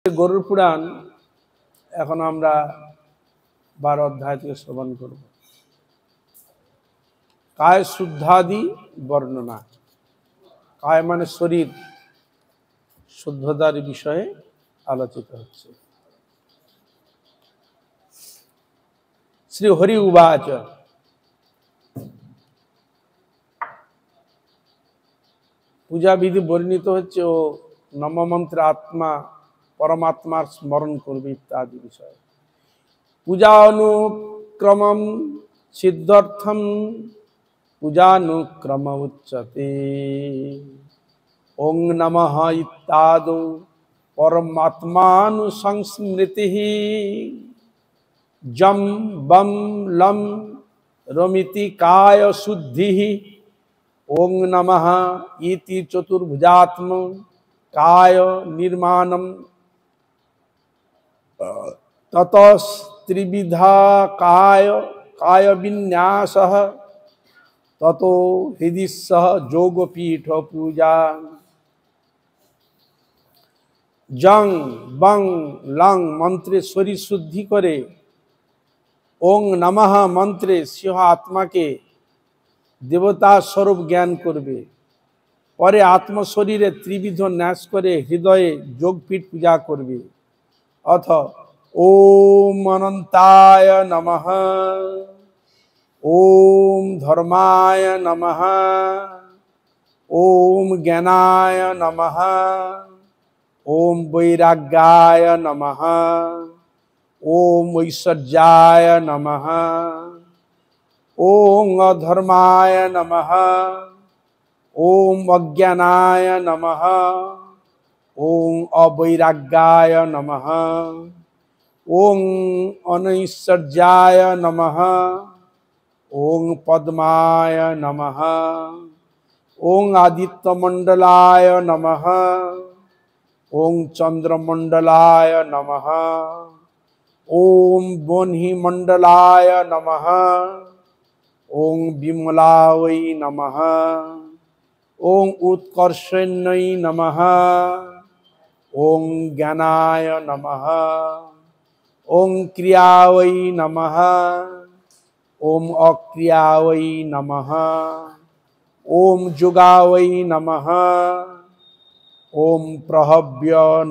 গরুর পুরাণ এখন আমরা 12 অধ্যায় থেকে শ্রবণ করব। কায় শুদ্ধাদি বর্ণনা। কায় মানে শরীর শুদ্ধতার বিষয়ে আলোচিত হচ্ছে। শ্রী হরি উবাচ পূজা বিধি বর্ণিত হচ্ছে ও নবমন্ত্রে আত্মা পরমাত্মার স্মরণ করবে ইত্যাদি বিষয়। পূজানুক্রমম সিদ্ধার্থম পূজানুক্রম উচ্যতে। ওং নমঃ ইত্যাদৌ পরমাত্মানুসংস্মৃতি। জম বম লম রমিতি কায় শুদ্ধি। ওং নমঃ ইতি চতুর্ভুজাত্ম কায় নির্মাণম। ততস্ত্রিবিধা কায় বিন্যাসঃ ততো হৃদি সহ যোগপীঠ পূজা। জং বং লং মন্ত্রে শরীর শুদ্ধি করে, ওং নমঃ মন্ত্রে সিংহ আত্মাকে দেবতা স্বরূপ জ্ঞান করবে। পরে আত্মশরীরে ত্রিবিধ ন্যাস করে হৃদয়ে যোগপীঠ পূজা করবে। অথ ওম অনন্তায় নমঃ, ওম ধর্মায় নমঃ, ওম জ্ঞানায় নমঃ, ওম বৈরাগ্যায় নমঃ, ওম ঐশ্বর্যায় নমঃ, ওম অধর্মায় নমঃ, ওম অজ্ঞানায় নমঃ, ওম অবৈরাগ্যায় নমঃ, ওং অনৈশ্বর্যায় নমঃ, ওং পদ্মায় নমঃ, ওং আদিত্যমণ্ডলায় নমঃ, ওং চন্দ্রমণ্ডলায় নমঃ, ওং বহ্নিমণ্ডলায় নমঃ, ওং বিমলায় নমঃ, ওং উৎকর্ষণ্যৈ নমঃ, ওং জ্ঞানায় নমঃ, ওং ক্রিয়ায় নমঃ, ওং অক্রিয়ায় নমঃ, ওং যোগায় নমঃ, ওং প্রহব্য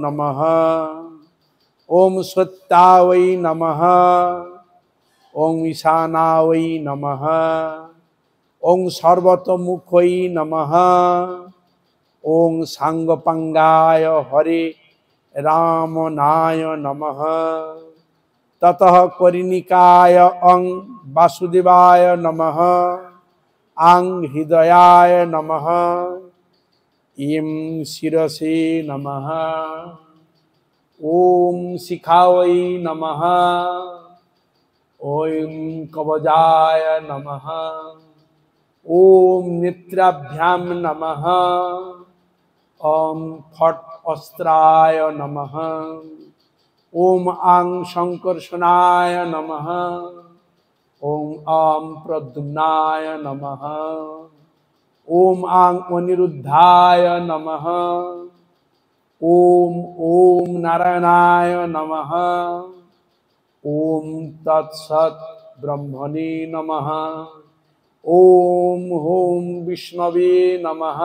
নমঃ, ওং সত্যায় নমঃ, ওং ঈশানায় নমঃ, ওং সর্বতোমুখৈ নমঃ, ওং সাঙ্গপাঙ্গায় হরে রামনায় নমঃ। ততঃ কর্ণিকায় অং বাসুদেবায় নমঃ, আং হৃদয়ায় নমঃ, ইম শিরসে নমঃ, ওম শিখায় নমঃ, ওম কবজায় নমঃ, ওম নেত্রাভ্যাম নমঃ, ওম ফট অস্ত্রায় নমঃ, ওম আং সংকর্ষণায় নমঃ, ওম আং প্রদ্যুম্নায় নমঃ, ওম আং অনিরুদ্ধায় নমঃ, ওম ওম নারায়ণায় নমঃ, ওম তৎসৎ ব্রহ্মণে নমঃ, ওম হোম বিষ্ণবে নমঃ,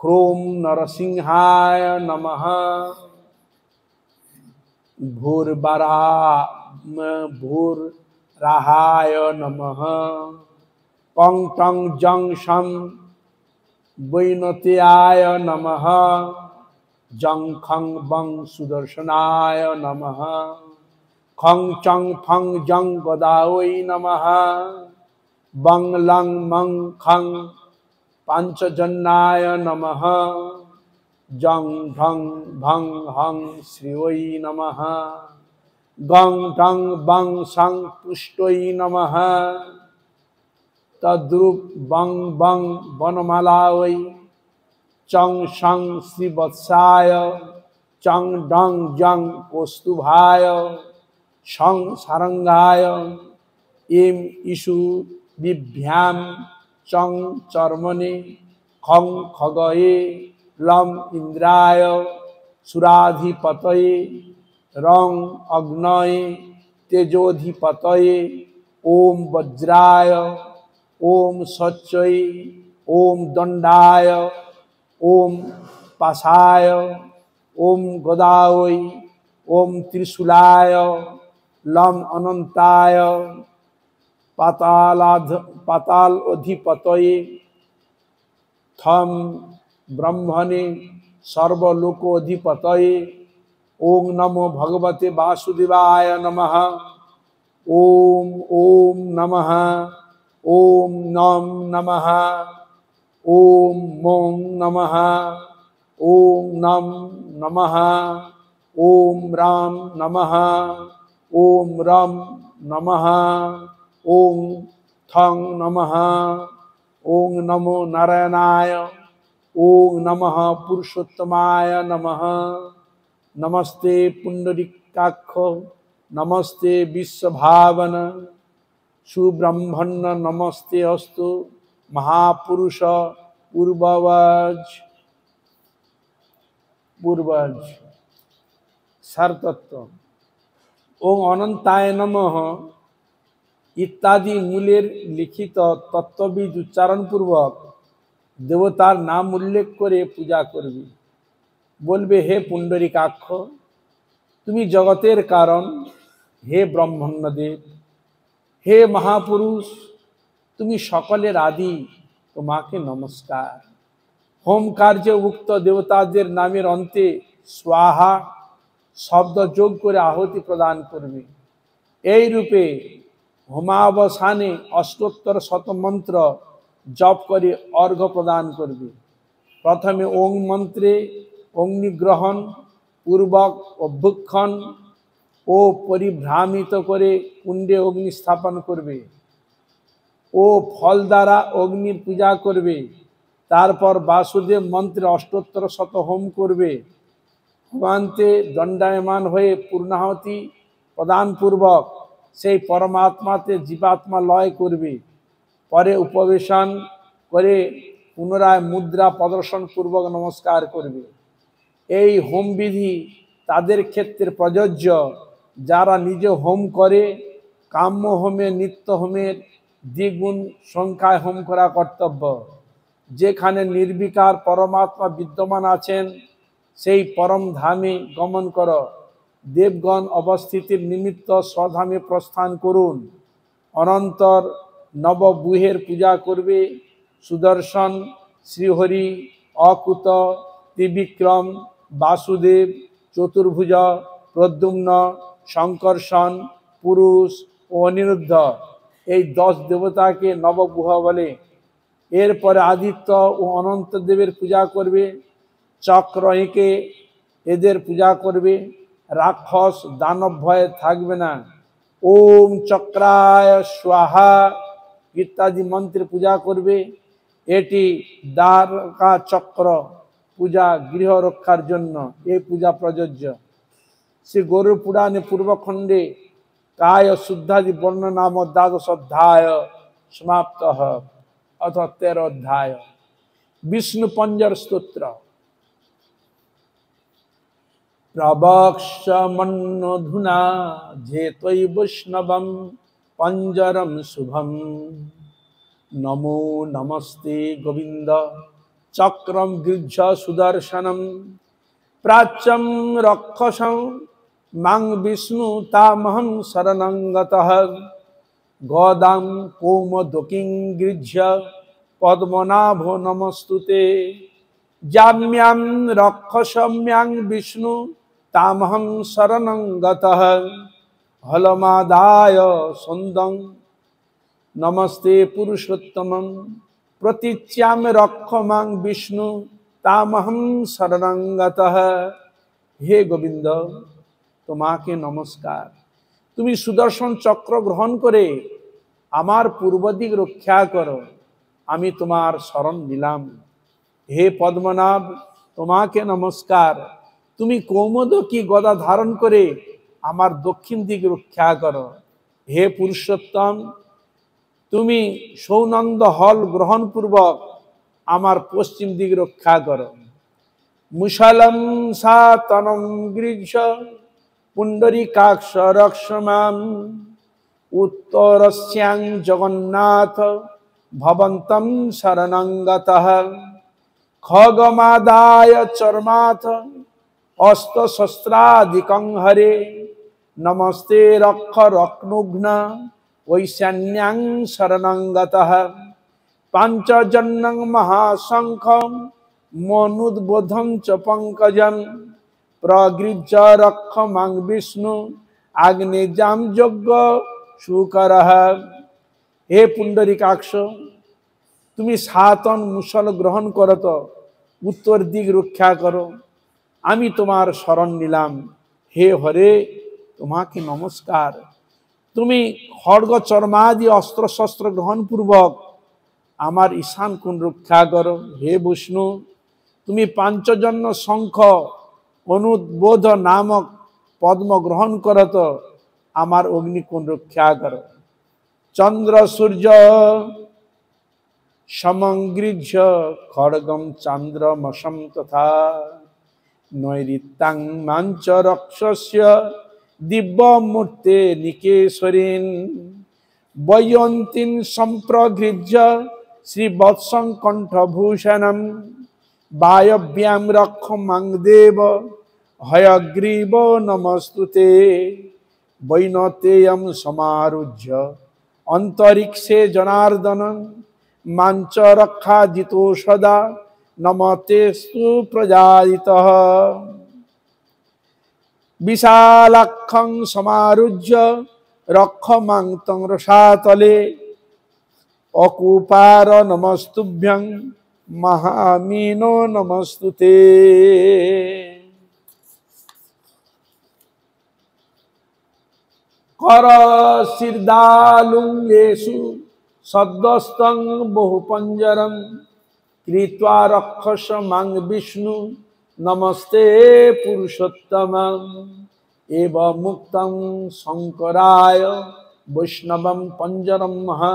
ক্রোম নরসিংহায় নমঃ, ভূর্রাহায় নমঃ, কং টং জং শং বৈনতেয়ায় নমঃ, জং খং বং সুদর্শনায় নমঃ, খং চং ফং জং গদায় নমঃ, বং লং মং খং পাঞ্চজন্যায় নমঃ, জং ঢং ভং হং শ্রীঐ নমঃ, গং ঢং বং সং পুষ্টৈ নমঃ, তদ্রূপ বং বং বনমালায়, চং সং শ্রীবৎসায়, চং ডং জং কৌস্তুভায়, সং সারঙ্গায়, ইম ইষু বিভ্যাম, চং চর্মণে, খং খগয়ে, লম ইন্দ্রায়, सुराधिपतये रं अग्नये तेजोधिपतये ओम वज्राय ओम सच्चये ओम दंडाय ओम पाशाय ओम गदाय ओम त्रिशूलाय लम अनंताय पाताल अधिपतये थम ब्रह्मणे सर्वलोकोधिपतये ओम नमो भगवते वासुदेवाय नमः ओम ओम नमः ओम नम नमः ओम मों नमः ओम नम नमः ओम राम नमः ओम रम नमः ओम थं नमः ओम नमो नारायणाय ओम नमः पुरुषोत्तमाय नमः नमस्ते पुंडरीकाक्ष नमस्ते विश्वभावन सुब्रह्मण्य नमस्ते अस्तु महापुरुष पूर्वज सारतत्व ओम अनंताय नमः इत्यादि मूलेर लिखित तत्वबीज उच्चारण पूर्वक देवतार नाम उल्लेख करे पूजा करबी बोलबे हे पुंडरीकाक्ष तुमी जगतेर कारण हे ब्रह्मण्यदेव हे महापुरुष तुमी सकलेर आदि तुम्हाके नमस्कार होम कार्य उक्त देवतादेर नामेर अन्ते स्वाहा शब्द जोग करे आहुति प्रदान करबे এই রূপে হোমাবসানে অষ্টোত্তর শতমন্ত্র जप करे अर्घ्य प्रदान करबे प्रथमे ओं मंत्रे अग्निग्रहण पूर्वक अभ्युक्षण ओ परिभ्रामित करे कुंडे अग्नि स्थापन करबे ओ फल द्वारा अग्नि पूजा करबे तारपर वासुदेव मंत्रे अष्टोत्तर शत होम करबे होमान्ते दंडायमान हुए पूर्णाहुति प्रदान पूर्वक से परमात्माते जीवात्मा लय करबे परे उपवेशन करे पुनराय मुद्रा प्रदर्शन पूर्वक नमस्कार करबे এই হোম বিধি তাদের ক্ষেত্রে প্রযোজ্য যারা নিজে হোম করে কাম্য হোমে নিত্য হোমের দ্বিগুণ সংখ্যায় হোম করা কর্তব্য যেখানে নির্বিকার পরমাত্মা বিদ্যমান আছেন সেই পরম ধামে গমন কর দেবগণ অবস্থিতির নিমিত্ত স্বধামে প্রস্থান করুন অনন্তর नवबुहेर पूजा करबे सुदर्शन श्रीहरि अकुत त्रिविक्रम वासुदेव चतुर्भुज प्रद्युम्न शंकर्षण पुरुष और अनिरुद्ध এই 10 देवताके नवबुह बोले एरपर आदित्य और अनंत देवेर पूजा करबे चक्र एके एদের पूजा करबे राक्षस दानव भय थाकबे ना ओम चक्राय स्वाहा इत्यादि मंत्र पूजा करबे एटी द्वारका चक्र पूजा गृह रक्षार जन्य ए पूजा प्रयोज्य श्री गरुड़ पुराणे पूर्वखंडे काय शुद्धादि वर्ण नाम द्वादश अध्याय समाप्त अथ 13 अध्याय विष्णु पंजर स्तोत्र प्रवक्ष्यमन्नधुना जेत्वयि वैष्णवं पंजरम शुभम नमो नमस्ते गोविंद चक्रम गृह्य सुदर्शनम प्राच्यम रक्षसं मां विष्णु तामहं शरणं गतः गोदां कौमोदकीं गृह्य पद्मनाभो नमस्तुते जाम्यां रक्षसम्यां विष्णु तामहं शरणं गतः हलमादाय सुंदं नमस्ते पुरुषोत्तमं प्रतीच्यां रक्षमां विष्णु तामहं शरणं गतः हे गोविंद तुम्हाके नमस्कार तुमी सुदर्शन चक्र ग्रहण करे आमार पूर्वदिक रक्षा करो आमी तुम्हार शरण निलाम हे पद्मनाभ तुम्हाके नमस्कार तुमी कौमोदकी गदा धारण करे आमार दक्षिण दिक रक्षा करो हे पुरुषोत्तम तुमी सौनंद हल ग्रहण पूर्वक आमार पश्चिम दिक रक्षा करो মুশালম সাতনম গৃহ্য পুণ্ডরীকাক্ষ রক্ষমাম উত্তরস্যাং জগন্নাথ ভবন্তম শরণং গতঃ খগমাদায় চর্মাথ অস্ত্রশস্ত্রাদিকং হরে নমস্তে রক্ষ রক্নুঘ্ন ঐশান্যাং শরণং গতঃ পাঞ্চজন্যং মহাশঙ্খম মনুদ্বোধং চ পঙ্কজম প্রগৃহ্য রক্ষমাং বিষ্ণু আগ্নেজাম যজ্ঞ সুকরঃ। হে পুণ্ডরীকাক্ষ, তুমি সাতন মুসল গ্রহণ করত, উত্তর দিক রক্ষা করো। আমি তোমার শরণ নিলাম। হে হরে, তোমাকে নমস্কার। তুমি খড়গ চর্মাদি অস্ত্র শস্ত্র গ্রহণ পূর্বক আমার ঈশান কোণ রক্ষা করো। হে বিষ্ণু, তুমি পাঞ্চজন্য শঙ্খ অনুদ্বোধ নামক পদ্ম গ্রহণ করত, আমার অগ্নিকুণ্ড রক্ষা করো। চন্দ্র সূর্য সমঙ্গৃহ্য খড়গম চান্দ্রমসম তথা নৈরিত্যাং মাঞ্চ রক্ষস্য দিব্যমূর্তে নিকেশ্বরীন বয়ন্তীন সম্প্রগৃহ্য শ্রীবৎসং কণ্ঠভূষণম বায়ব্যাম রক্ষমাং দেব হয়গ্রীব নমস্তুতে বৈনতেয়ম সমারুহ্য অন্তরিক্ষে জনার্দন মাঞ্চ রক্ষাজিতো সদা নমতেস্তু প্রজাদিতঃ বিশালাক্ষং সমারুহ্য রক্ষমাং তং রসাতলে অকুপার নমস্তুভ্যং মহামিনো নমস্তুতে। কর শিরদালুঙ্গেষু সদ্যস্তং বহুপঞ্জরম কৃত্বা রক্ষস মাং বিষ্ণু নমস্তে পুরুষোত্তমম এব মুক্তং শঙ্করায় বৈষ্ণবম পঞ্জরম মহা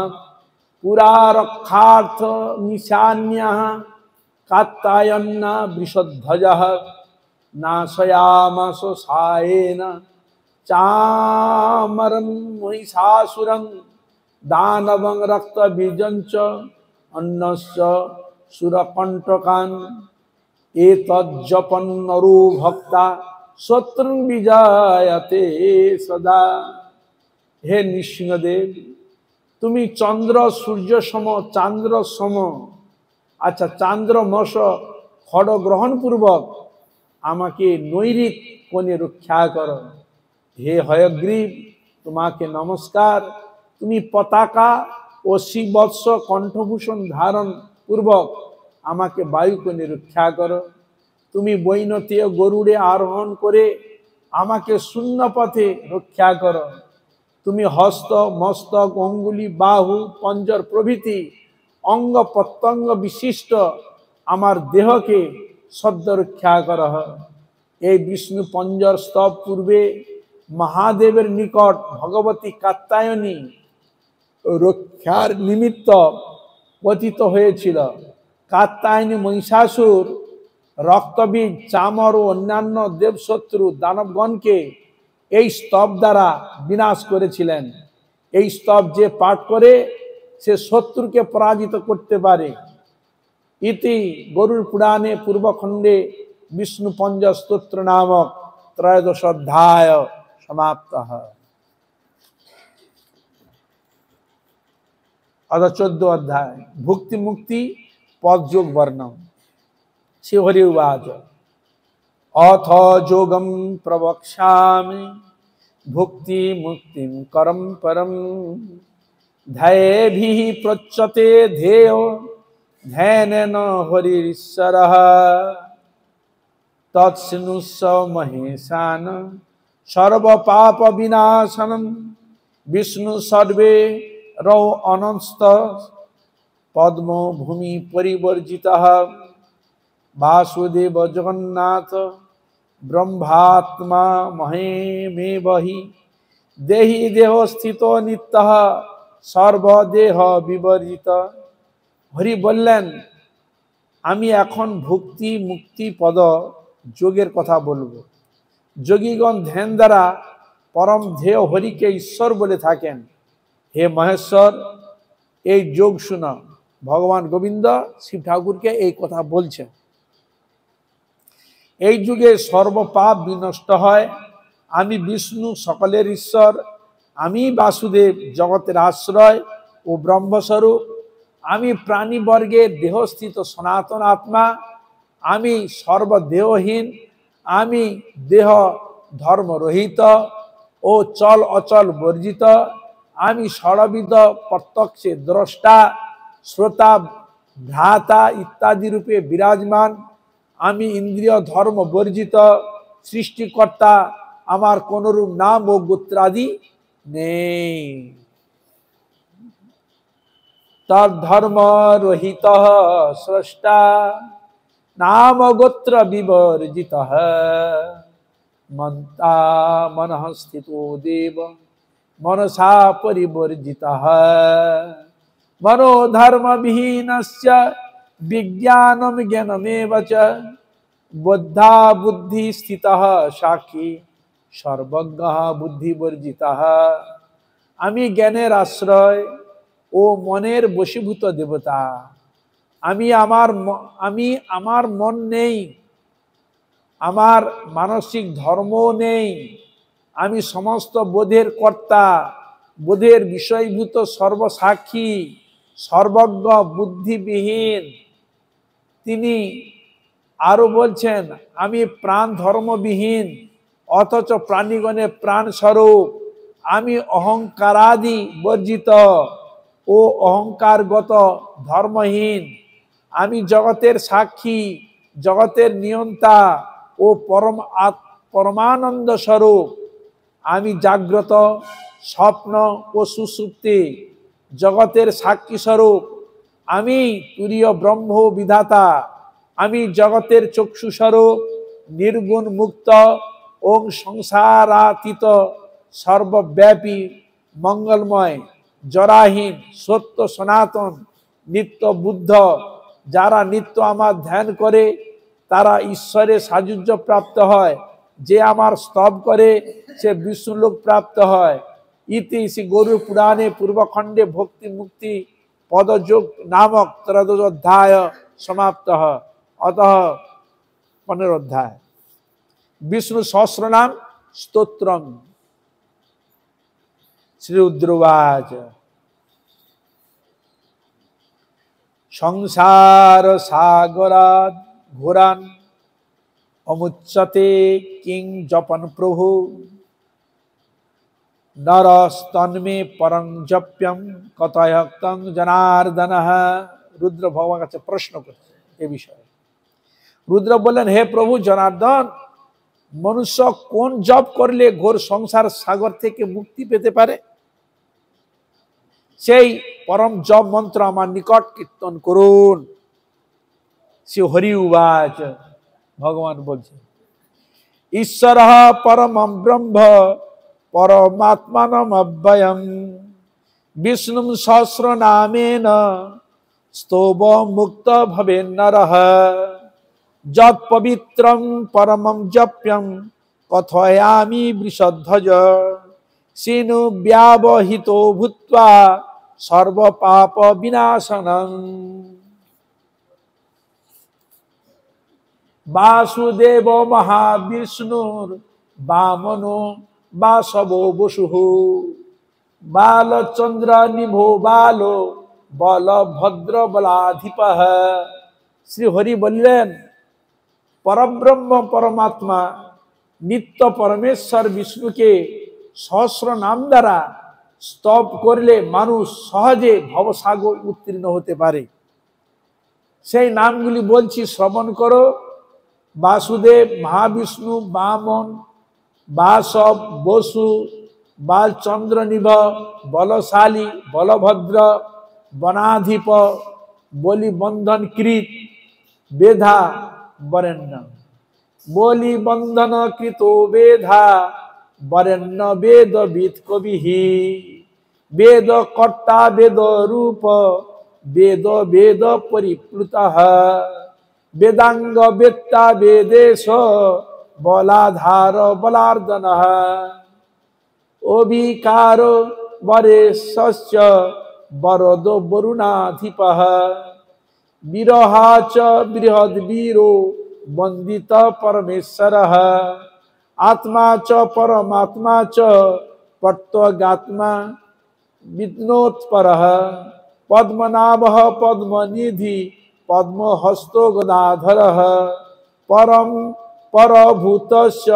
পুরা রক্ষার্থ নিশান্যঃ কাত্যায়ন্না বৃষধ্বজঃ নাশয়ামাস সায়েন চামরং মহিষাসুরং দানবং রক্তবীজঞ্চ অন্নস্য সুরকণ্টকান এতজ্জপন্নরো ভক্তা শত্রুং বিজয়তে সদা। হে নৃসিংহদেব, তুমি চন্দ্র সূর্য সম, চান্দ্র সম, আচ্ছা চান্দ্রমস খড় গ্রহণ পূর্বক আমাকে নৈরিত কোণে রক্ষা করো। হে হয়গ্রীব, তোমাকে নমস্কার। তুমি পতাকা ও শিবৎস কণ্ঠভূষণ ধারণ পূর্বক আমাকে বায়ুকোণে রক্ষা করো। তুমি বৈনতীয় গরুড়ে আরোহণ করে আমাকে শূন্য পথে রক্ষা করো। তুমি হস্ত মস্তক অঙ্গুলি বাহু পঞ্জর প্রভৃতি অঙ্গ প্রত্যঙ্গ বিশিষ্ট আমার দেহকে সদ্য রক্ষা করা হয়। এই বিষ্ণু পঞ্জর স্তব পূর্বে মহাদেবের নিকট ভগবতী কাত্যায়নী রক্ষার নিমিত্ত পতিত হয়েছিল। কাত্যায়নী মহিষাসুর রক্তবীজ চামর ও অন্যান্য দেবশত্রু দানবগণকে এই স্তব দ্বারা বিনাশ করেছিলেন। এই স্তব যে পাঠ করে সে শত্রুকে পরাজিত করতে পারে। ইতি গরুড় পুরাণে পূর্বখণ্ডে বিষ্ণু পঞ্জ স্তোত্র নামক ত্রয়োদশ অধ্যায় সমাপ্ত। অথ 14 অধ্যায় ভুক্তি মুক্তি পদযোগ বর্ণম। শ্রী হরি উবাচ অথ যোগম প্রবক্ষ্যামি ভুক্তি মুক্তিম করম পরম ধ্যেয়ভিঃ প্রচ্যতে ধ্যেয় ধ্যানেন হরিশ্বরঃ তৎস্নুস্স মহেশান সর্ব পাপ বিনাশনম বিষ্ণু সর্বে রৌ অনস্ত পদ্ম ভূমি পরিবর্জিতঃ বাসুদেব জগন্নাথ ব্রহ্মাত্মা মহেমেবহি দেহি দেহ স্থিত নিত্যঃ সর্বদেহ বিবর্জিত। হরি বললেন, আমি এখন ভক্তি মুক্তি পদ যোগের কথা বলবো। যোগীগণ ধ্যান দ্বারা পরম ধ্যেয় হরিকে ঈশ্বর বলে থাকেন। হে মহেশ্বর, এই যোগ শুনো। ভগবান গোবিন্দ শিব ঠাকুরকে এই কথা বলছেন। এই যুগে সর্বপাপ বিনষ্ট হয়। আমি বিষ্ণু, সকলের ঈশ্বর। আমি বাসুদেব, জগতের আশ্রয় ও ব্রহ্মস্বরূপ। আমি প্রাণীবর্গের দেহস্থিত সনাতন আত্মা। আমি সর্বদেহহীন। আমি দেহ ধর্মরহিত ও চল অচল বর্জিত। আমি ষড়বিধ প্রত্যক্ষে দ্রষ্টা, শ্রোতা, ভ্রাতা ইত্যাদি রূপে বিরাজমান। আমি ইন্দ্রিয় ধর্ম বর্জিত সৃষ্টিকর্তা। আমার কোনরূপ নাম ও গোত্রাদি নেই। তদ্ধর্ম রহিত স্রষ্টা, নাম গোত্র বিবর্জিত। মন্তা মনঃ স্থিতো দেব, মনসা পরিবর্জিত। মনোধর্ম বিহীনস্য বিজ্ঞানম জ্ঞানমেব চ, বুদ্ধা বুদ্ধি স্থিতঃ সাক্ষী, সর্বজ্ঞ বুদ্ধিবর্জিতঃ। আমি জ্ঞানের আশ্রয় ও মনের বশীভূত দেবতা। আমি আমার মন নেই, আমার মানসিক ধর্ম নেই। আমি সমস্ত বোধের কর্তা, বোধের বিষয়ভূত সর্বসাক্ষী, সর্বজ্ঞ, বুদ্ধিবিহীন। তিনি আরো বলছেন, আমি প্রাণ ধর্মবিহীন অথচ প্রাণীগণের প্রাণ স্বরূপ। আমি অহংকারাদি বর্জিত ও অহংকারগত ধর্মহীন। আমি জগতের সাক্ষী, জগতের নিয়ন্তা ও পরমানন্দ স্বরূপ। আমি জাগ্রত, স্বপ্ন ও সুষুপ্তি জগতের সাক্ষী স্বরূপ। আমি তুরীয় ব্রহ্ম বিধাতা। আমি জগতের চক্ষু স্বরূপ, নির্গুণ মুক্ত ও সংসারাতীত, সর্বব্যাপী, মঙ্গলময়, জরাহীন, সত্য, সনাতন, নিত্য বুদ্ধ। যারা নিত্য আমার ধ্যান করে তারা ঈশ্বরের সাযুজ্য প্রাপ্ত হয়। যে আমার স্তব করে সে বিষ্ণুলোক প্রাপ্ত হয়। ইতি শ্রী গরুড় পুরাণে পূর্বখণ্ডে ভক্তি মুক্তি পদযোগ নামক ত্রয়োদশ অধ্যায় সমাপ্ত। অতঃ 15 অধ্যায় বিষ্ণু সহস্রনাম স্তোত্রম। শ্রী রুদ্রবাচ, সংসার সাগরাদ ঘোরান অমুচ্যতে কিং জপন প্রভু, নরস্তন্মে পরং জপ্যম কতয়ক্তং জনার্দন। রুদ্র ভগবান কাছে প্রশ্ন করছে এ বিষয়ে। রুদ্র বললেন, হে প্রভু জনার্দন, মনুষ্য কোন জপ করলে ঘোর সংসার সাগর থেকে মুক্তি পেতে পারে? সেই পরম জপ মন্ত্র আমার নিকট কীর্তন করুন। শ্রী হরি উবাচ, ভগবান বলছেন, ঈশ্বর পরমম ব্রহ্ম পরমাত্মানম অব্যয়ম, বিষ্ণু সহস্র নামেন স্তব মুক্ত ভবে নরঃ, যৎ পবিত্রম পরমম জপ্যম কথয়ামি বৃষধ্বজ, সিনু ব্যবহিতো ভূত্বা সর্বপাপ বিনাশনং। বাসুদেব মহাবিষ্ণুর বামনো বাসব বসুঃ, বালচন্দ্র নিভো বালো বলভদ্র বলাধিপঃ। শ্রী হরি বললেন, পরব্রহ্ম পরমাত্মা নিত্য পরমেশ্বর বিষ্ণুকে সহস্র নাম দ্বারা স্তব করলে মানুষ সহজে ভবসাগর উত্তীর্ণ হতে পারে। সেই নামগুলি বলছি, শ্রবণ করো। বাসুদেব, মহাবিষ্ণু, বামন, বাসব, বসু, বালচন্দ্রনিভ, বলশালী, বলভদ্র, বনাধিপ, বলি বন্ধন কৃত, বেধা বরেণ্য। বলি বন্ধন কৃত বেধা বরেণ্য বেদবিদ কবিহি, বেদ কর্তা বেদ রূপ, বেদ বেদ পরিপ্লুতঃ। वेदांग वेत्ता वेदेश बलाधार बलार्दन ओभिकारो वरेशश्च वरदो वरुणाधिपः विरहा च बृहद्वीरो वंदित परमेश्वरः आत्मा च परमात्मा च पट्टगात्मा विद्नोत्परः पद्मनाभः पद्मनिधि पद्महस्तो गदाधरः परम परभूतस्य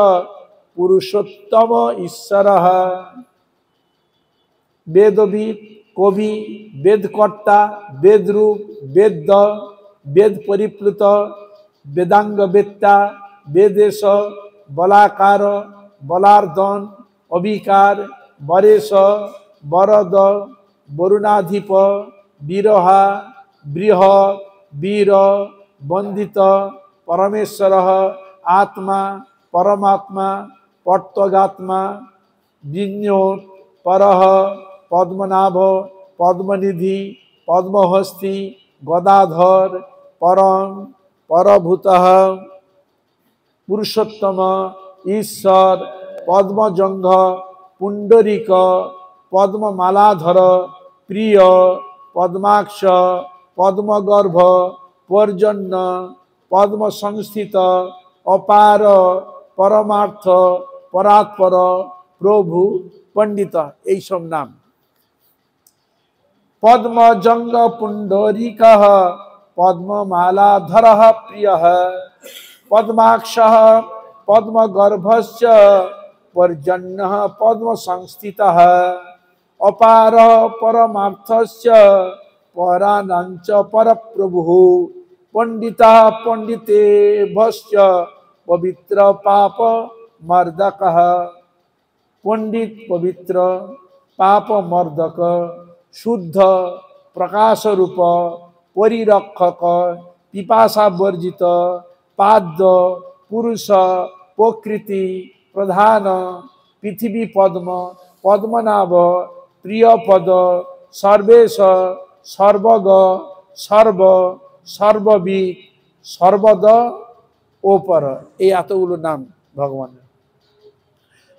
पुरुषोत्तम ईश्वरः वेदविद कवि वेदकर्ता वेदरूप वेद वेद परिप्लुत वेदांग वेत्ता वेदेश बलाकार बलार्दन अभिकार वरेश वरद वरुणाधिप विरहा बृहद वीर वंदित परमेश्वर आत्मा परमात्मा पट्टगात्मा विज्ञोत परः पद्मनाभ पद्मनिधि पद्महस्ती गदाधर परम परभूतः पुरुषोत्तम ईश्वर पद्मजंघ पुंडरीक पद्ममालाधर प्रिय पद्माक्ष पद्मगर्भ पर्जन्य पद्म संस्थित अपार परमार्थ परात्पर प्रभु पंडित এই সব নাম पद्मजंग पुंडरीक पद्ममालाधर प्रिय पद्माक्ष पद्मगर्भस्य पर्जन्य पद्म संस्थितः अपार परमार्थस्य परानांच परप्रभुः पंडितः पंडितेभ्यश्च पवित्र पाप मर्दकः पंडित पवित्र पाप मर्दक शुद्ध प्रकाश रूप परिरक्षक पिपासा वर्जित पाद पुरुष प्रकृति प्रधान पृथ्वी पद्म पद्मनाभ प्रिय पद सर्वेश सर्वग सर्व सर्वविद सर्वद ओपर এই এতগুলো নাম ভগবানের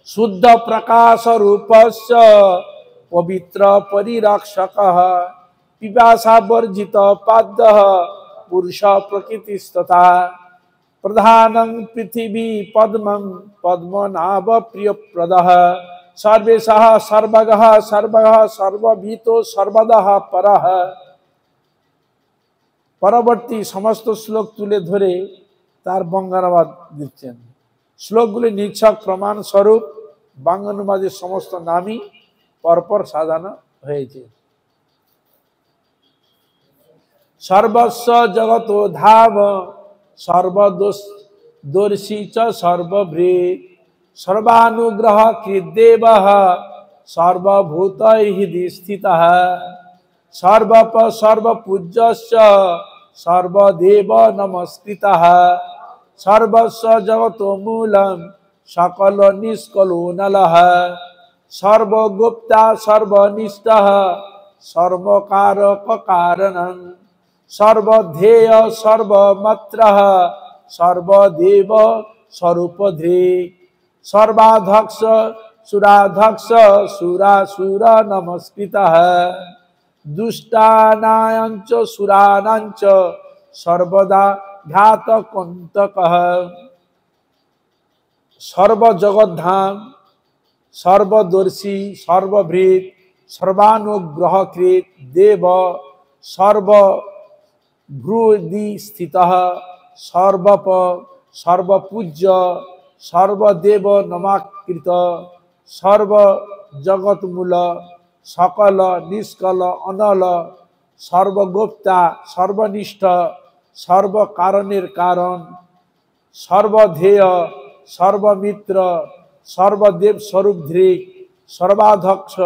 शुद्ध प्रकाश रूपस्य पवित्र परिरक्षकः पिपासा वर्जित पादः पुरुष प्रकृतिस्तथा प्रधानं पृथिवी पद्मं पद्मनाभ प्रियप्रदः सर्वेशः सर्वगः सर्वगः सर्वभीतो सर्वदः परः পরবর্তী সমস্ত শ্লোক তুলে ধরে তার বঙ্গানুবাদ দিচ্ছেন শ্লোকগুলি নিছক প্রমাণ স্বরূপ বাংলানুবাদের সমস্ত নামই পরপর সাজানো হয়েছে সর্বস্ব জগত ধাব সর্বদোষ দর্শী চ সর্বভৃত सर्वानुग्रह कृदेव सर्वभूतैः स्थितः सर्वप सर्वपूज्यश्च सर्वदेव नमस्कृतः सर्वस्व जगतो मूलं सकल निष्कलो नलः सर्वगुप्ता सर्वनिष्ठः सर्वकारक कारणं सर्वध्येय सर्वमत्रः सर्वदेव स्वरूपधृक् सर्वाध्यक्ष सुराध्यक्ष सुरासुर नमस्कृतः दुष्टानांच सुरानांच सर्वदा घातकंतकः सर्वजगद्धाम सर्वदर्शी सर्वभृत सर्वानुग्रहकृत देव सर्वभ्रुदि स्थितः सर्वप सर्वपूज्य सर्वदेव नमाकृत सर्व जगतमूल सकल निष्कल अनल सर्वगुप्ता सर्वनिष्ठ सर्व कारणेर कारण सर्वध्येय सर्वमित्र सर्वदेव स्वरूप धृक् सर्वाध्यक्ष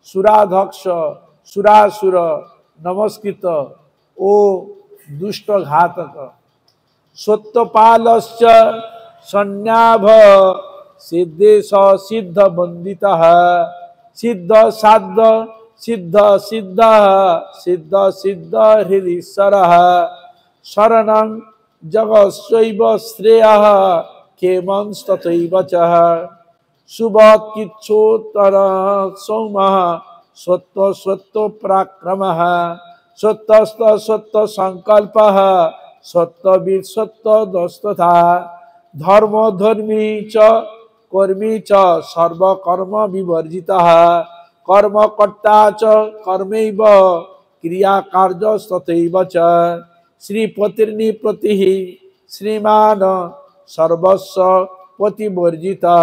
सुराध्यक्ष सुरासुर नमस्कृत ओ दुष्ट घातक सत्यपालश्च संन्याभ सिद्धेश सिद्ध वंदितः सिद्ध साध सिद्ध सिद्ध सिद्ध सिद्ध हृदीश्वरः शरणं जगस्यैव श्रेयः क्षेमंस्तथैव च शुभकिच्छोत्तर सौमः सत्त्व सत्त्व पराक्रमः सत्तस्त सत्त्व संकल्पः सत्त्वविद सत्त्वदस्तथा धर्म धर्मी च कर्मी च सर्वकर्म विवर्जितः कर्मकर्ता च कर्मैव क्रिया कार्यस्तथैव च श्रीपतिर्निपतिः श्रीमान सर्वस्व पतिवर्जितः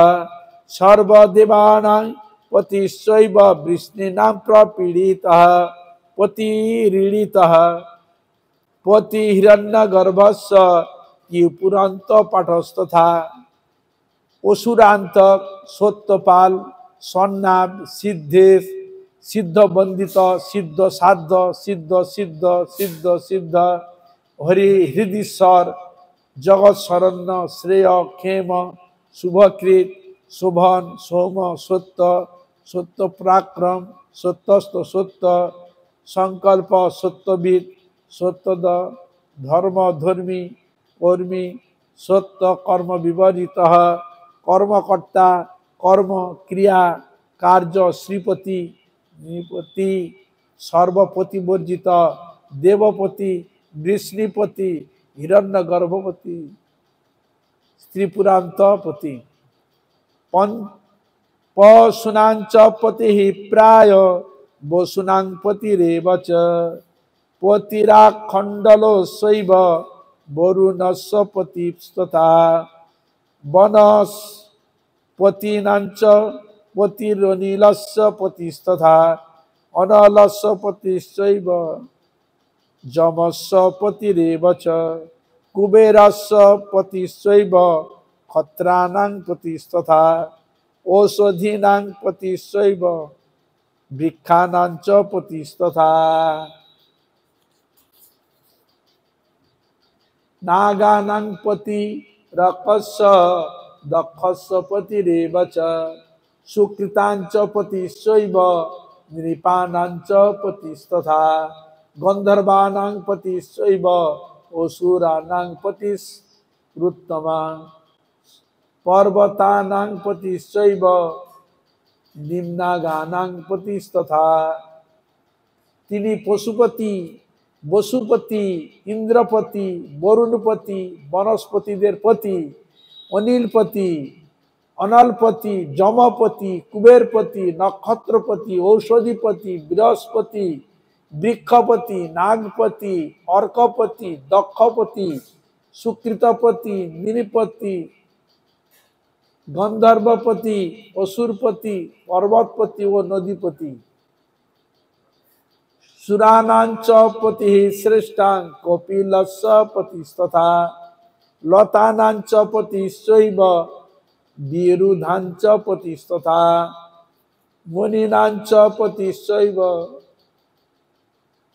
सर्वदेवानां पतिश्चैव वृष्णीनां प्रपीडितः पतिरीडितः पति हिरण्यगर्भस्य त्रिपुरान्त पाठस्तथा असुरांतक सत्यपाल सन्नाभ सिद्धेश सिद्ध वंदित सिद्ध साध सिद्ध सिद्ध सिद्ध सिद्ध हरि हृदीश्वर जगत शरण्य श्रेय क्षेम शुभकृत शोभन सोम सत्य सत्य पराक्रम सत्यस्त सत्य संकल्प सत्यविद सत्यद धर्म धर्मी कर्मी सत्य कर्म विवर्जितः कर्मकर्ता कर्म क्रिया कार्य श्रीपति निपति सर्वपति वर्जित देवपति वृष्णिपति हिरण्य गर्भपति त्रिपुरांतपति पशूनांच पति प्राय वसुनां पतिरेव च पतिराखण्डलो शैव वरुणस्य पतिस्तथा वनस्पतीनांच पतिरनिलस्य पतिस्तथा अनलस्य पतिश्चैव जमस्य पतिरेव च कुबेरस्य पतिश्चैव खत्राणां पतिस्तथा औषधीनां पतिश्चैव वृक्षाणां च पतिस्तथा नागानां पति रकस्य दक्षस्य पतिरेव च सुकृतांच पतिश्चैव नृपाणां च पतिस्तथा गंधर्वाणां पतिश्चैव असुराणां पतिरुत्तमा पर्वतानां पतिश्चैव निम्नागानां पतिस्तथा तिनि पशुपति वसुपति इंद्रपति वरुणपति वनस्पतिदेर पति अनिलपति अनलपति जमपति कुबेरपति नक्षत्रपति औषधिपति बृहस्पति वृक्षपति नागपति अर्कपति दक्षपति सुकृतपति निनिपति गंधर्वपति असुरपति पर्वतपति व नदीपति सुराणांच पति श्रेष्ठां कपिलस्य पतिस्तथा लतानांच पतिश्चैव विरुधांच पतिस्तथा मुनीनांच पतिश्चैव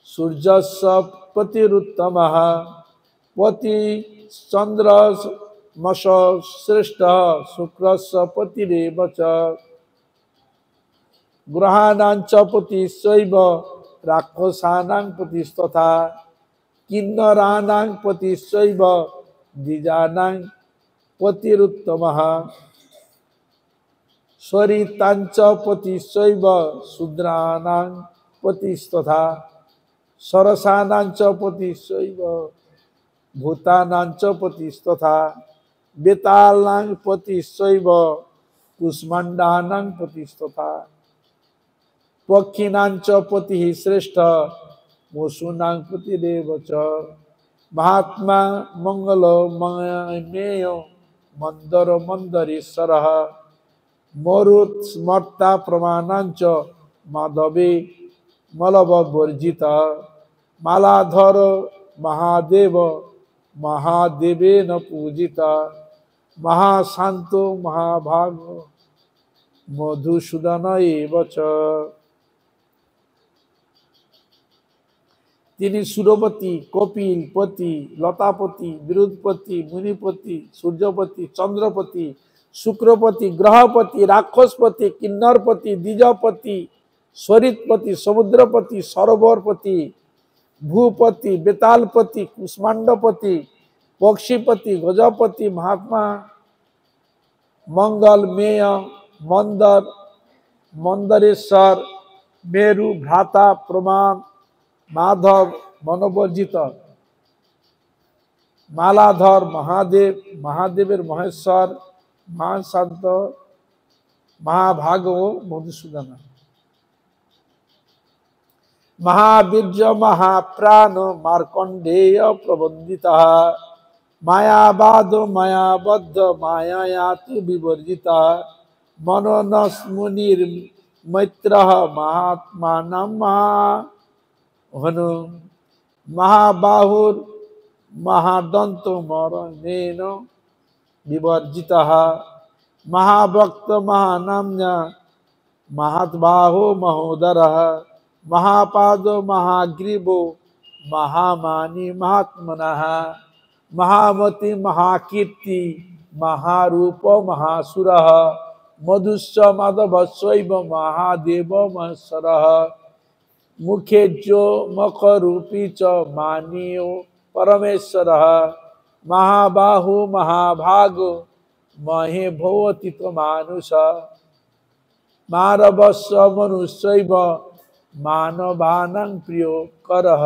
सूर्यस्य पतिरुत्तमः पति चन्द्रमस श्रेष्ठः शुक्रस्य पतिरेव च ग्रहाणांच पतिश्चैव राक्षसानां पतिस्तथा किन्नराणां पतिश्चैव द्विजानां पतिरुत्तमः स्वरितांच पतिश्चैव शूद्राणां पतिस्तथा सरसानांच पतिश्चैव भूतानांच पतिस्तथा बेतालानां पतिश्चैव कुष्माण्डानां पतिस्तथा पक्षिणांच पतिः श्रेष्ठ वसुनां पतिरेव च महात्मा मंगलमयमेय मंदर मंदरेश्वरः मरुत्स्मर्ता प्रमाणांच माधवे मलवर्जितः मालाधर महादेव महादेवेन पूजितः महाशांतो महाभाग मधुसूदन एव च তিনি সুরপতি কপিল পতি লতাপতি বিরুধপতি মুনিপতি সূর্যপতি চন্দ্রপতি শুক্রপতি গ্রহপতি রাক্ষসপতি কিন্নরপতি দ্বিজপতি स्वरितपति समुद्रपति सरोवरपति भूपति बेतालपति कुष्मांडपति पक्षीपति, गजपति, महात्मा, मंगल, मेय, मंदर, मंदरेश्वर, मेरु, भ्राता, प्रमाण, माधव, मनोवर्जित, मालाधर, महादेव, महादेवेर महेश्वर, महाशांत, महाभागो, मधुसूदन, महावीर्य, महाप्राण, मार्कंडेय प्रबंधिता, मायावाद, मायाबद्ध, मायायातु विवर्जिता, मनोनस मुनिर मैत्र, महात्मानं महाहनु, महाबाहुर महादंतो मरणेन विवर्जितः, महाभक्त, महानाम्य, महात्बाहो, महोदरः, महापादो, महाग्रीवो, महामानी, महात्मनः, महामति, महाकीर्ति, महारूप, महासुरः, मधुश्च माधवश्चैव महादेव महेश्वरः, मुखे जो मखरूपी च मानियो परमेश्वरः, महाबाहु, महाभागो, महे भवति त्वमानुष, मानवस्य मनुष्यैव मानवानां प्रियो करः,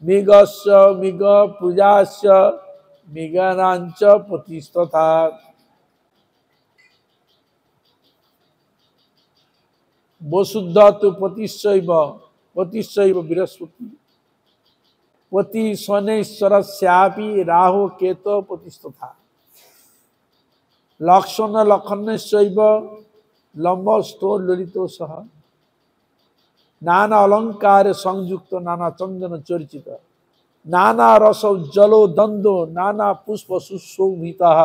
मृगस्य मृग पूजास्य मृगानाञ्च पतिस्तथा, वसुद्ध तु पतिश्चैव बृहस्पति, पति शनैश्वरस्यापि राहु केतो पतिस्तथा, लक्षण लखनश्चैव लंबस्थो ललितो सह, नाना अलंकार संयुक्त, नाना चंदन चर्चित, नाना रस जलो दंदो, नाना पुष्प सुशोभितः,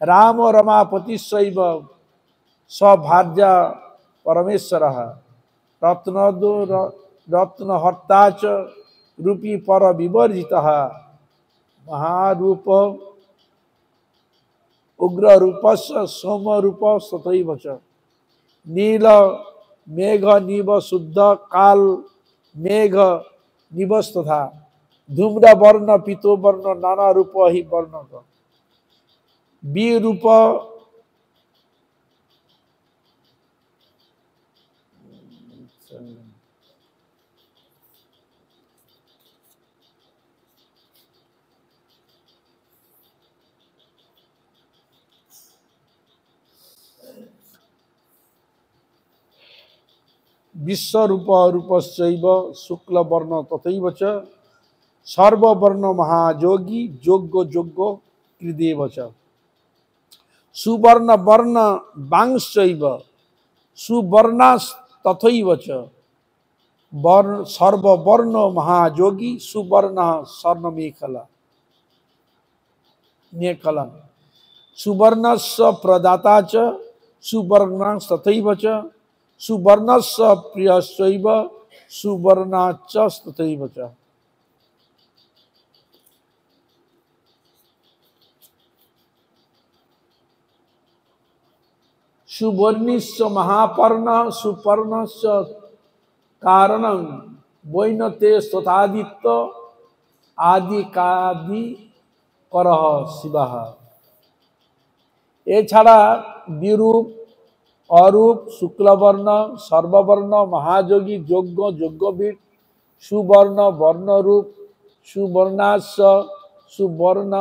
राम रमापतिश्चैव सभार्या परमेश्वरः, रत्नदो रत्नहर्ता च रूपी पर विवर्जितः, महारूप उग्र रूपस्य सोमरूप तथैव च, नील मेघ निव शुद्ध काल मेघ निवस्तथा, धूम्र वर्ण पीतो वर्ण नाना रूप ही वर्ण का, विरूप विश्वरूप रूपश्चैव शुक्ल वर्ण तथैव च, सर्ववर्ण महायोगी योग्य योग्य कृदेव च, सुवर्ण वर्ण वांश्चैव सुवर्णास् तथैव च, वर्ण सर्ववर्ण महायोगी सुवर्ण स्वर्ण मेखला मेखला, सुवर्णस्य प्रदाता च सुवर्णास् तथैव च, सुवर्णस्य प्रियश्चैव सुवर्णाच्च तथैव च, सुवर्णस्य महापर्ण सुपर्णस्य कारणं वैनते स्वतादित्य आदि कादि करह शिवः, এছাড়া বিরূপ অরূপ শুক্লবর্ণ সর্ববর্ণ মহাযোগী যোগ্য যোগ্যবিদ সুবর্ণ বর্ণরূপ সুবর্ণাস্য সুবর্ণ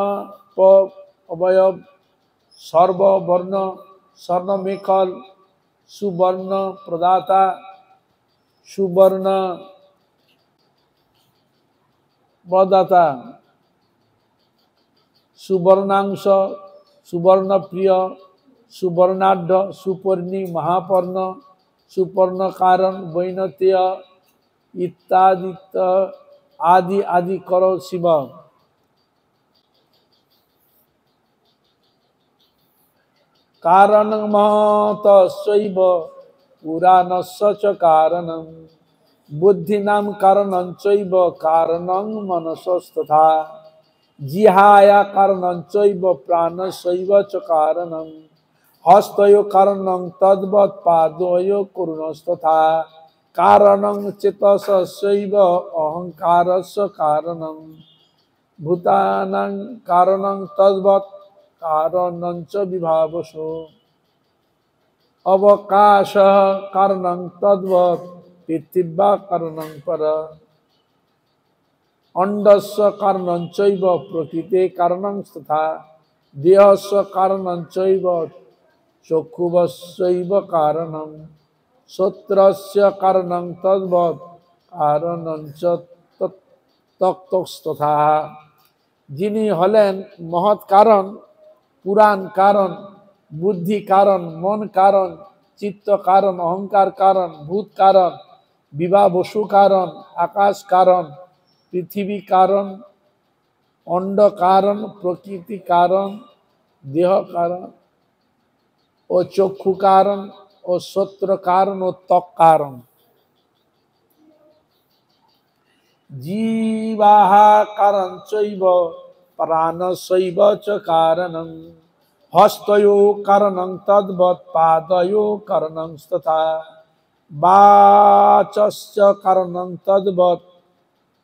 অবয়ব সর্ববর্ণ স্বর্ণমেখল সুবর্ণ প্রদাতা সুবর্ণ বদাতা सुवर्णांश सुवर्ण प्रिय सुवर्णाढ़ सुपर्णी महापर्ण सुपर्ण कारण वैनतेय इत्यादि आदि आदि करो शिव कारण महतस्व पुराणस्य च कारणं बुद्धिनां कारणं चैव कारणं मनसस्तथा जिहाया कारणं चैव प्राणस्यैव च कारणं हस्तयो कारणं तद्वत् पादयो कुर्णस्तथा कारणं चेतसस्यैव अहंकारस्य कारणं भूतानां कारणं तद्वत् कारणं च विभावसो अवकाश कारणं तद्वत् पृथिव्या कारणं पर अंडस्य कारणं चैव प्रकृते कारणं तथा देहस्य कारणं चैव चक्षुवस्यैव कारणं श्रोत्रस्य कारणं तद्वत् कारणं च तत्तस्तथा যিনি হলেন মহৎ কারণ পুরাণ কারণ বুদ্ধি কারণ মন কারণ চিত্ত কারণ অহংকার কারণ ভূত কারণ বিভা বসু কারণ আকাশ কারণ পৃথিবী কারণ অণ্ড কারণ প্রকৃতি কারণ দেহ কারণ ও চক্ষু কারণ ও শ্রোত্র কারণ ও ত্বক কারণ जीवाः कारणं चैव प्राणस्यैव च कारणं हस्तयोः कारणं तद्वत् पादयोः कारणं तथा वाचस्य कारणं तद्वत्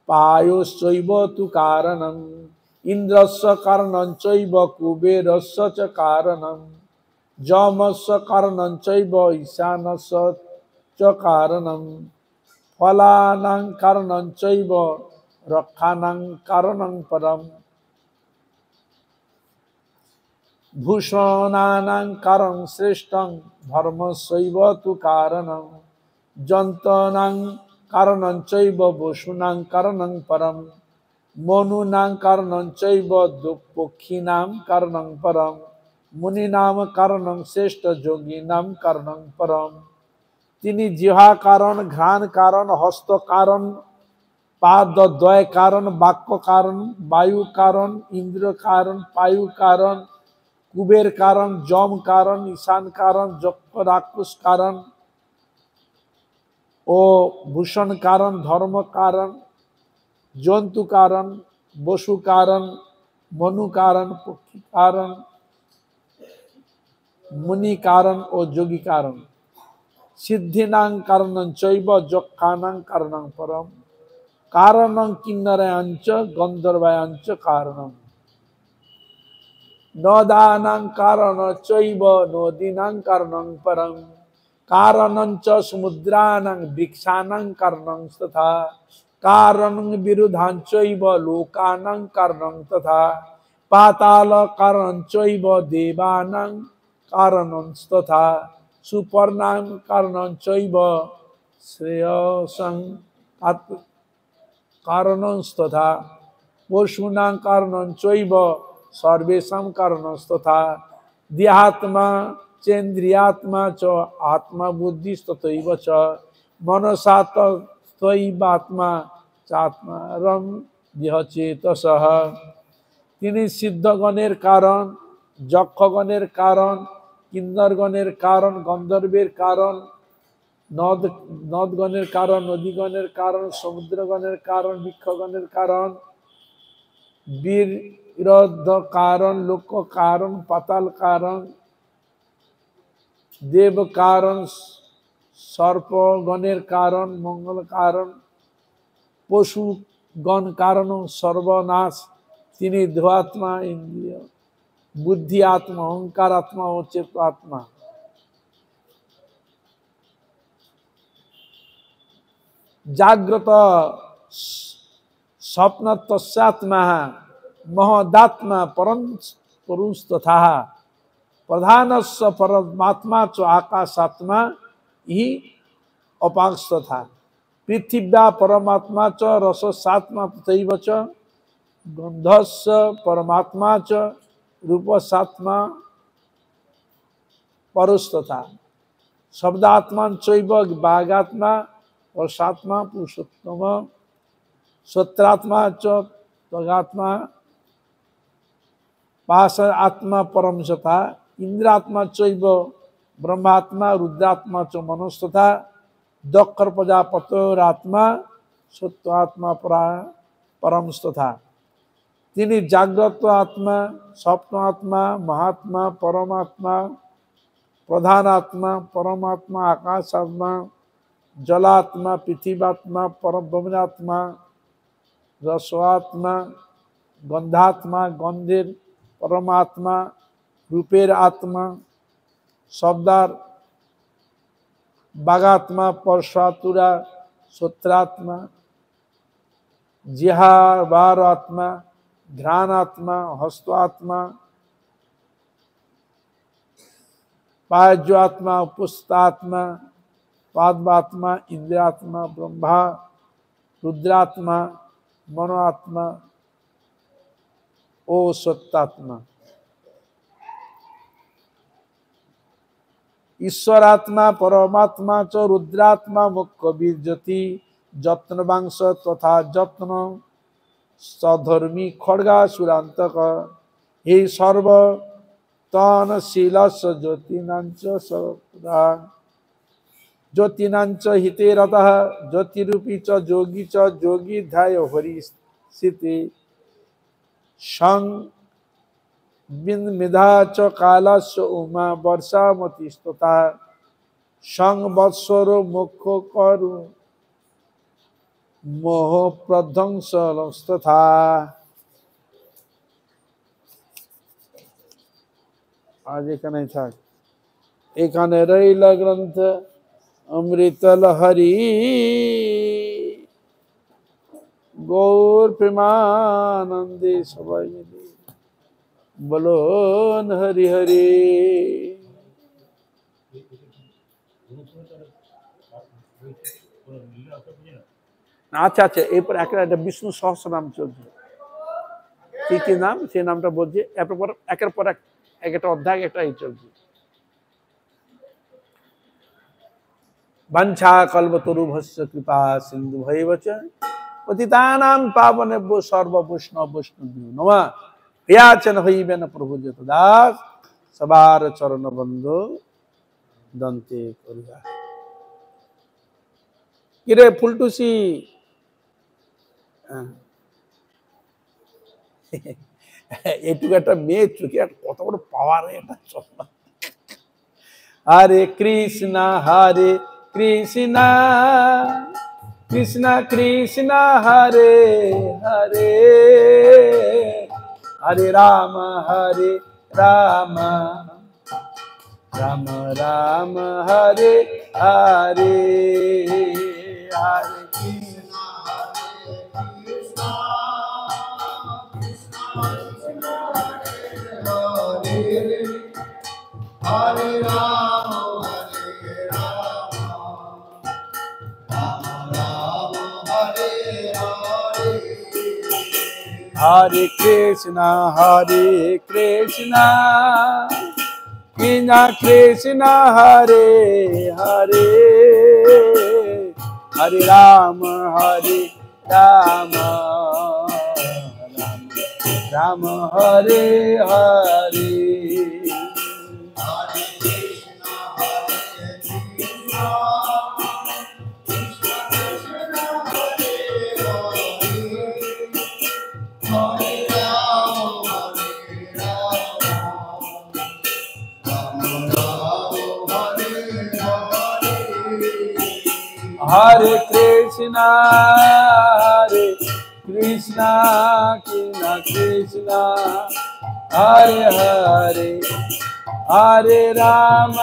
पायोश्चैव तु कारणम् इन्द्रस्य कारणं चैव कुबेरस्य च कारणं जमस्य कारणं चैव ईशानस्य च कारणम् फलानां कारणं चैव रक्षाणां कारणं परम् भूषणानां कारणं श्रेष्ठं धर्मस्यैव तु कारणं जन्तूनां कारणं चैव वसूनां कारणं परम् मनुनां कारणं चैव पक्षिणां कारणं परम् मुनीनां कारणं श्रेष्ठ योगिनां कारणं परम् তিনি জিহ্বা কারণ ঘ্রাণ কারণ হস্ত কারণ পাদ দ্বয় কারণ বাক্য কারণ বায়ু কারণ ইন্দ্র কারণ পায়ু কারণ কুবের কারণ যম কারণ ঈশান কারণ যক্ষ রাক্ষস কারণ ও ভূষণ কারণ ধর্ম কারণ জন্তু কারণ বসু কারণ মনু কারণ পক্ষী কারণ মুনি কারণ ও যোগী কারণ सिद्धिनां कारणं चैव यक्षाणां कारणं परम् कारणं किन्नराणां च गन्धर्वाणां च कारणं नदानां कारणं चैव नदीनां कारणं परम् कारणं च समुद्राणां वृक्षाणां कारणं तथा कारणं विरुद्धां चैव लोकानां कारणं तथा पाताल कारणं चैव देवानां कारणं तथा सुपर्णां कारणं चैव श्रेयसं कारणं तथा पशूनां कारणं चैव सर्वेषां कारणं तथा देहात्मा चेन्द्रियात्मा च आत्मा बुद्धिस्तथैव च मनसा तथैवात्मा चात्मारं देहचेतसः তিনি সিদ্ধগণের কারণ যক্ষগণের কারণ কিন্নরগণের কারণ গন্ধর্বের কারণ নদগণের কারণ নদীগণের কারণ সমুদ্রগণের কারণ বৃক্ষগণের কারণ বীরদ্ধ কারণ লোক কারণ পাতাল কারণ দেব কারণ সর্পগণের কারণ মঙ্গল কারণ পশুগণ কারণ সর্বনাশ তিনি ধ্রুবাত্মা ইন্দ্রিয় बुद्धि आत्मा अहंकार आत्मा और चेत आत्मा जागृत स्वप्न तस्यात्मा महदात्मा परम पुरुष तथा प्रधानस्य परमात्मा च आकाशात्मा ही अपांश तथा पृथिव्या परमात्मा च रससात्मा तथैव च गंधस्य परमात्मा च रूपसात्मा परुष तथा शब्दात्मा चैव बागात्मा और सात्मा पुरुषोत्तम श्रोत्रात्मा च त्वगात्मा पाश आत्मा परम तथा इंद्रात्मा चैव ब्रह्मात्मा रुद्रात्मा च मनस्तथा दक्ष प्रजापतोरात्मा सत्वात्मा परम तथा তিনি জাগ্রত আত্মা স্বপ্ন আত্মা মহাত্মা পরমাত্মা প্রধান আত্মা পরমাত্মা আকাশ আত্মা जलात्मा पृथ्वीआत्मा परब्रह्मात्मा रसवात्मा গন্ধাত্মা, গন্ধের পরমাত্মা, রূপের আত্মা, শব্দার বাগাত্মা, পরশাতুরা, সত্রাত্মা, জিহাবার আত্মা, ঘ্রাণ আত্মা, হস্ত আত্মা, पायज आत्मा, पुस्तात्मा, पादवात्मा, इंद्रात्मा, ब्रह्मा, रुद्रात्मा, मनोआत्मा, ओ सत्तात्मा। ईश्वरात्मा, परमात्मा च रुद्रात्मा, मुख्य बीर्जति, जत्नवांश तथा जत्न सधर्मी खड्गासुरांतक, हे सर्व तन शीलस ज्योतिनांच सदा ज्योतिनांच हिते रतः, ज्योतिरूपी च जोगी ध्याय हरि स्थिति, संग बिन्मिधा च कालस्य उमा वर्षामती स्तुता, संग वत्सरो मुख करु मोह प्रध्वंसलस्तथा। आज एखाने था, एखाने रैल ग्रंथ अमृत लहरी, गौर प्रेमानंदे सबाई मिले, बोलो हरि हरि। আচ্ছা আচ্ছা, এরপর একটা বিষ্ণু সহস্র নাম চলছে, কি কি নাম, সেই নামটা বলছে, এরপর একের পর এক একটা অধ্যায় একটা এই চলছে। वंशा कल्पतरुभ्यश्च कृपा सिन्धुभैव च पतितानां पावनेभ्यो सर्व वैष्णव वैष्णवेभ्यो नमः। प्रियाचन हईबेन प्रभु जतदास सबार चरण बंधु दंते करिया। किरे फुलटुसी, एटुकु একটা মেয়ে চোখে কত বড় পাওয়ার এটা চল। हरे कृष्णा कृष्णा कृष्णा हरे हरे, हरे राम राम राम हरे हरे, हरे कृष्णा हरे राम हरे कृष्णा कृष्णा कृष्णा हरे हरे, हरे राम राम हरे हरे। हरे कृष्णा कृष्णा कृष्णा हरे हरे, हरे राम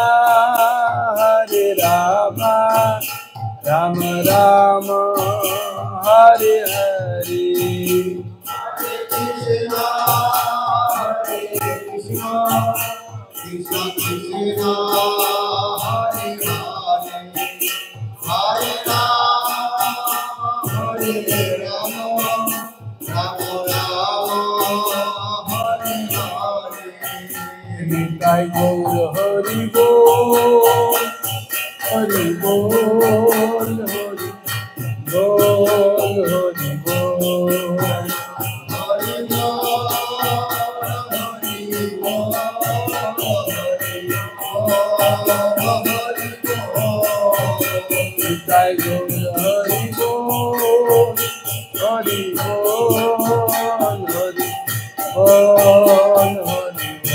राम राम हरे हरे। हरे कृष्णा कृष्णा कृष्णा हरे हरे, हरे राम राम हरे हरे। निताई गौर हरि बोल, हरि बोल, हरि बोल, हरि बोल, हरि बोल, निताई गौर हरि बोल, हरि बोल, हरि बोल, हरि बोल।